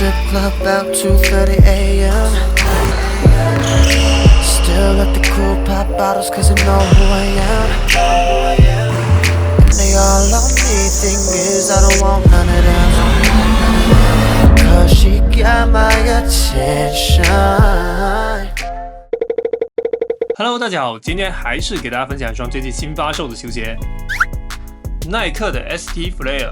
strip club about 2:30 a.m. Still got the cool pop bottles cause they know who I am. And they all on me, thing is I don't want none of them, cause she got my attention. Hello， 大家好，今天还是给大家分享一双最近新发售的球鞋，耐克的 ST Flare，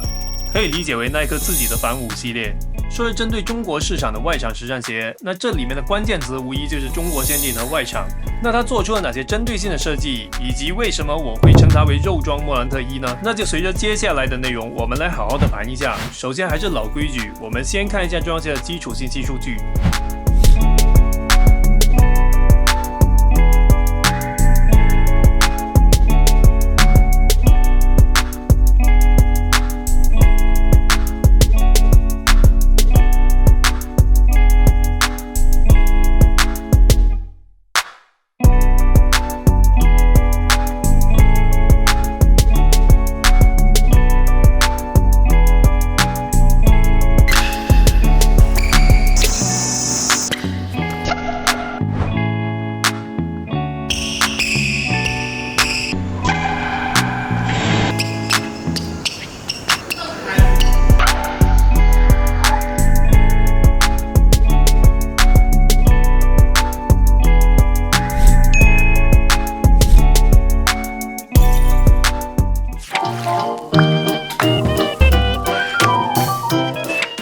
可以理解为耐克自己的反舞系列，说是针对中国市场的外场实战鞋。那这里面的关键词无疑就是中国限定和外场。那它做出了哪些针对性的设计，以及为什么我会称它为肉装莫兰特1呢？那就随着接下来的内容，我们来好好的盘一下。首先还是老规矩，我们先看一下这双鞋的基础信息数据。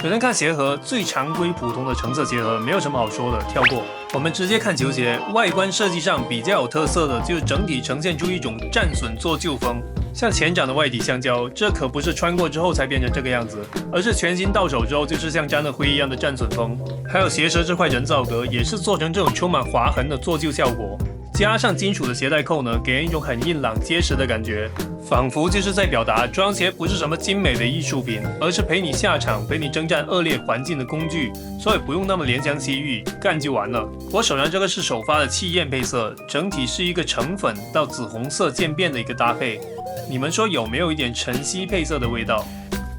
首先看鞋盒，最常规普通的橙色鞋盒，没有什么好说的，跳过。我们直接看球鞋，外观设计上比较有特色的，就是整体呈现出一种战损做旧风。像前掌的外底橡胶，这可不是穿过之后才变成这个样子，而是全新到手之后就是像沾了灰一样的战损风。还有鞋舌这块人造革，也是做成这种充满划痕的做旧效果。加上金属的鞋带扣呢，给人一种很硬朗结实的感觉，仿佛就是在表达这双鞋不是什么精美的艺术品，而是陪你下场、陪你征战恶劣环境的工具，所以不用那么怜香惜玉，干就完了。我手上这个是首发的气焰配色，整体是一个橙粉到紫红色渐变的一个搭配，你们说有没有一点晨曦配色的味道？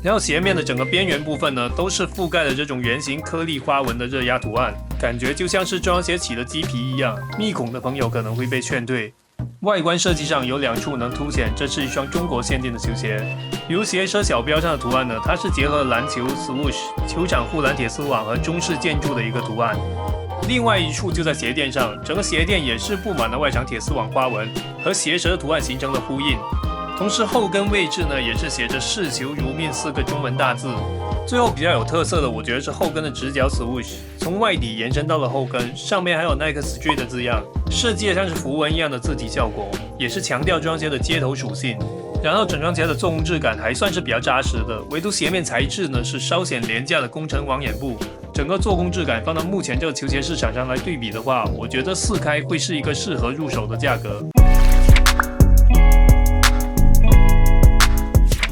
然后鞋面的整个边缘部分呢，都是覆盖了这种圆形颗粒花纹的热压图案，感觉就像是这双鞋起了鸡皮一样，密孔的朋友可能会被劝退。外观设计上有两处能凸显这是一双中国限定的球鞋，比如鞋舌小标上的图案呢，它是结合篮球 swoosh、球场护栏铁丝网和中式建筑的一个图案。另外一处就在鞋垫上，整个鞋垫也是布满了外场铁丝网花纹，和鞋舌图案形成了呼应。同时后跟位置呢，也是写着视球如命4个中文大字。最后比较有特色的，我觉得是后跟的直角 swoosh， 从外底延伸到了后跟，上面还有 Nike Street 的字样，设计得像是符文一样的字体效果，也是强调这双鞋的街头属性。然后整双鞋的做工质感还算是比较扎实的，唯独鞋面材质呢是稍显廉价的工程网眼布。整个做工质感放到目前这个球鞋市场上来对比的话，我觉得4开会是一个适合入手的价格。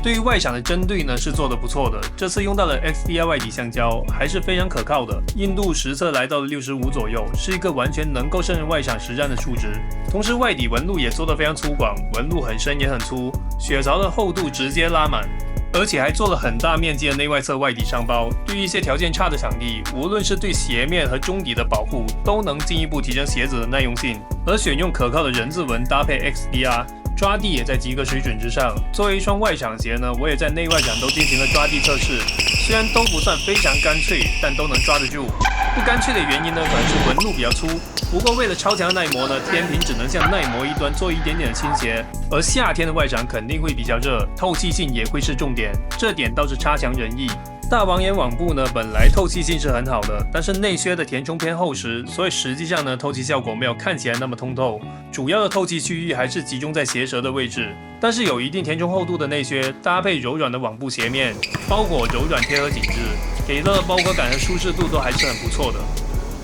对于外场的针对呢是做得不错的，这次用到了 XDR 外底橡胶，还是非常可靠的，硬度实测来到了65左右，是一个完全能够胜任外场实战的数值。同时外底纹路也做得非常粗犷，纹路很深也很粗，血槽的厚度直接拉满，而且还做了很大面积的内外侧外底上包，对于一些条件差的场地，无论是对鞋面和中底的保护，都能进一步提升鞋子的耐用性。而选用可靠的人字纹搭配 XDR，抓地也在及格水准之上。作为一双外场鞋呢，我也在内外场都进行了抓地测试，虽然都不算非常干脆，但都能抓得住。不干脆的原因呢，可能是纹路比较粗。不过为了超强耐磨呢，天平只能向耐磨一端做一点点的倾斜。而夏天的外场肯定会比较热，透气性也会是重点，这点倒是差强人意。大网眼网布呢，本来透气性是很好的，但是内靴的填充偏厚实，所以实际上呢，透气效果没有看起来那么通透。主要的透气区域还是集中在鞋舌的位置，但是有一定填充厚度的内靴，搭配柔软的网布鞋面，包裹柔软贴合紧致，给到的包裹感和舒适度都还是很不错的。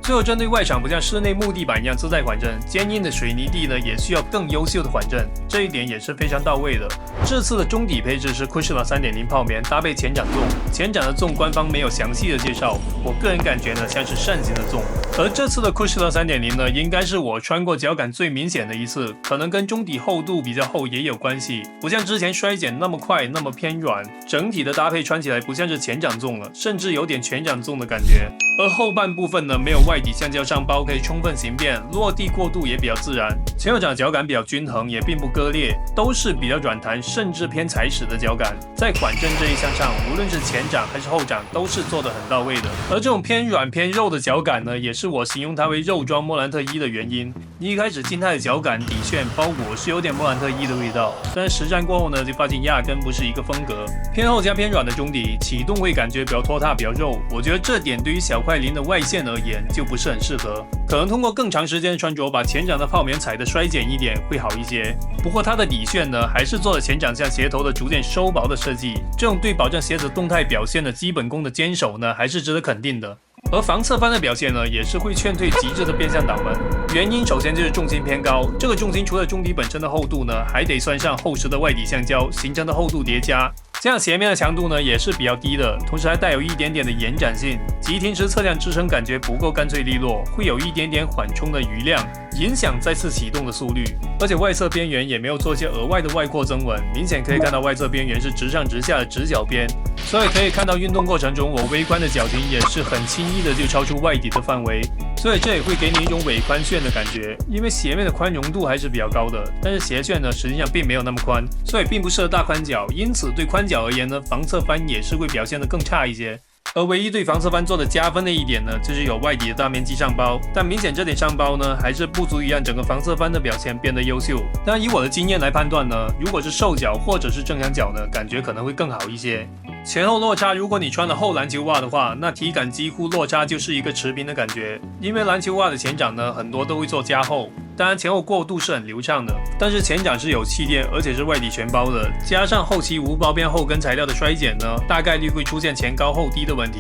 最后，针对外场不像室内木地板一样自带缓震，坚硬的水泥地呢也需要更优秀的缓震，这一点也是非常到位的。这次的中底配置是 Cushla 3.0 泡棉搭配前掌纵，前掌的纵官方没有详细的介绍，我个人感觉呢像是扇形的纵。而这次的 Cushla 3.0 呢，应该是我穿过脚感最明显的一次，可能跟中底厚度比较厚也有关系，不像之前衰减那么快，那么偏软，整体的搭配穿起来不像是前掌纵了，甚至有点全掌纵的感觉。而后半部分呢，没有外底橡胶上包可以充分形变，落地过渡也比较自然，前后掌脚感比较均衡，也并不割裂，都是比较软弹，甚至偏踩齿的脚感。在缓震这一项上，无论是前掌还是后掌，都是做得很到位的。而这种偏软偏肉的脚感呢，也是我形容它为肉装莫兰特1的原因。一开始静态的脚感底旋包裹是有点莫兰特1的味道，但是实战过后呢，就发现压根不是一个风格。偏厚加偏软的中底，启动会感觉比较拖沓，比较肉。我觉得这点对于小快灵的外线而言就不是很适合，可能通过更长时间的穿着，把前掌的泡棉踩得衰减一点会好一些。不过它的底旋呢，还是做了前掌向鞋头的逐渐收薄的设计，这种对保证鞋子动态表现的基本功的坚守呢，还是值得肯定的。而防侧翻的表现呢，也是会劝退极致的变向挡门。原因首先就是重心偏高，这个重心除了中底本身的厚度呢，还得算上厚实的外底橡胶形成的厚度叠加。这样鞋面的强度呢也是比较低的，同时还带有一点点的延展性，急停时侧向支撑感觉不够干脆利落，会有一点点缓冲的余量，影响再次启动的速率。而且外侧边缘也没有做一些额外的外扩增纹，明显可以看到外侧边缘是直上直下的直角边，所以可以看到运动过程中我微宽的脚停也是很轻易的就超出外底的范围，所以这也会给你一种伪宽楦的感觉。因为鞋面的宽容度还是比较高的，但是鞋楦呢实际上并没有那么宽，所以并不适合大宽脚，因此对宽脚而言呢，防侧翻也是会表现得更差一些。而唯一对防侧翻做的加分的一点呢，就是有外底的大面积上包，但明显这点上包呢，还是不足以让整个防侧翻的表现变得优秀。当然，以我的经验来判断呢，如果是瘦脚或者是正常脚呢，感觉可能会更好一些。前后落差，如果你穿了厚篮球袜的话，那体感几乎落差就是一个持平的感觉，因为篮球袜的前掌呢，很多都会做加厚。当然前后过渡是很流畅的，但是前掌是有气垫，而且是外底全包的，加上后期无包边后跟材料的衰减呢，大概率会出现前高后低的问题。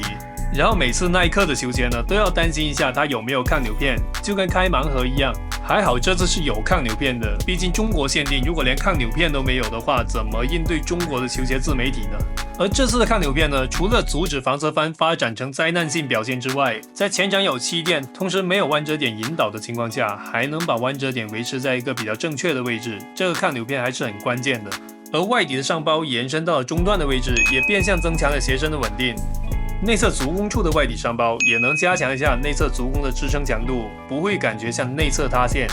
然后每次耐克的球鞋呢，都要担心一下它有没有抗扭片，就跟开盲盒一样。还好这次是有抗扭片的，毕竟中国限定，如果连抗扭片都没有的话，怎么应对中国的球鞋自媒体呢？而这次的抗扭片呢，除了阻止防侧翻发展成灾难性表现之外，在前掌有气垫，同时没有弯折点引导的情况下，还能把弯折点维持在一个比较正确的位置，这个抗扭片还是很关键的。而外底的上包延伸到了中段的位置，也变相增强了鞋身的稳定。内侧足弓处的外底上包也能加强一下内侧足弓的支撑强度，不会感觉像内侧塌陷。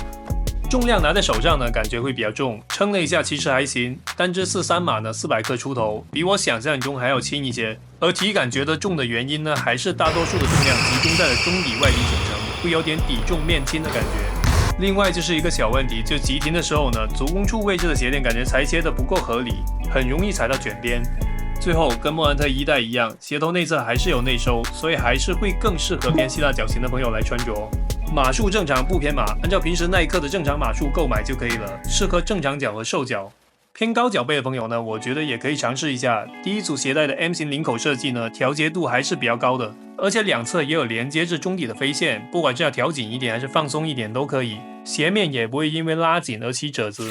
重量拿在手上呢，感觉会比较重，称了一下其实还行，但这次3码呢400克出头，比我想象中还要轻一些。而体感觉得重的原因呢，还是大多数的重量集中在了中底外底组成，会有点底重面轻的感觉。另外就是一个小问题，就急停的时候呢，足弓处位置的鞋垫感觉裁切的不够合理，很容易踩到卷边。最后跟莫兰特1代一样，鞋头内侧还是有内收，所以还是会更适合偏希腊脚型的朋友来穿着。码数正常不偏码，按照平时耐克的正常码数购买就可以了，适合正常脚和瘦脚。偏高脚背的朋友呢，我觉得也可以尝试一下。第一组鞋带的 M 型领口设计呢，调节度还是比较高的，而且两侧也有连接至中底的飞线，不管是要调紧一点还是放松一点都可以，鞋面也不会因为拉紧而起褶子。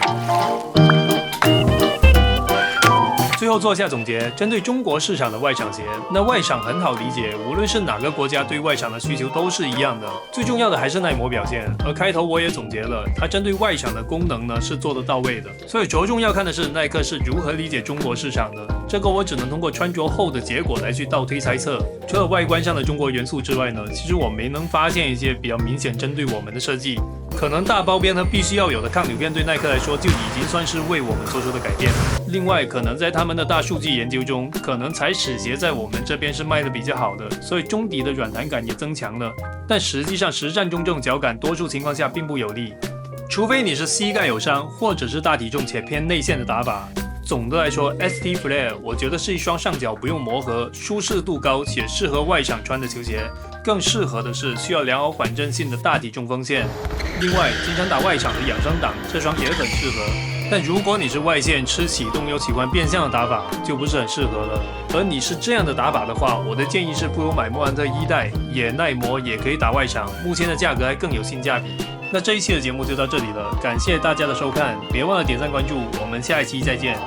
最后做下总结，针对中国市场的外场鞋，那外场很好理解，无论是哪个国家对外场的需求都是一样的，最重要的还是耐磨表现。而开头我也总结了，它针对外场的功能呢是做得到位的，所以着重要看的是耐克是如何理解中国市场的。这个我只能通过穿着后的结果来去倒推猜测。除了外观上的中国元素之外呢，其实我没能发现一些比较明显针对我们的设计。可能大包边和必须要有的抗扭片对耐克来说就已经算是为我们做出的改变。另外，可能在他们的大数据研究中，可能踩齿鞋在我们这边是卖的比较好的，所以中底的软弹感也增强了。但实际上实战中这种脚感多数情况下并不有利，除非你是膝盖有伤，或者是大体重且偏内线的打法。总的来说 ，ST Flare 我觉得是一双上脚不用磨合、舒适度高且适合外场穿的球鞋。更适合的是需要良好缓震性的大体重锋线。另外，经常打外场的养生党，这双也很适合。但如果你是外线吃启动又喜欢变相的打法，就不是很适合了。而你是这样的打法的话，我的建议是不如买莫兰特1代，也耐磨，也可以打外场，目前的价格还更有性价比。那这一期的节目就到这里了，感谢大家的收看，别忘了点赞关注，我们下一期再见。